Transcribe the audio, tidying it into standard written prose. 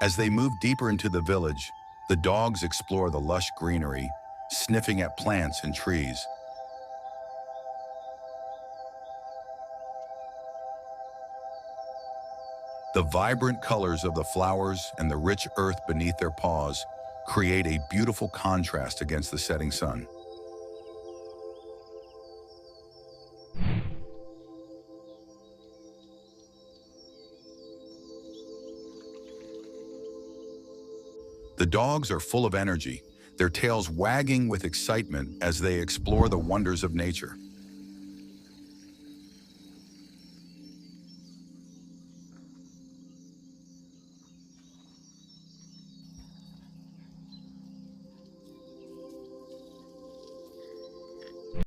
As they move deeper into the village, the dogs explore the lush greenery, sniffing at plants and trees. The vibrant colors of the flowers and the rich earth beneath their paws create a beautiful contrast against the setting sun. The dogs are full of energy, their tails wagging with excitement as they explore the wonders of nature.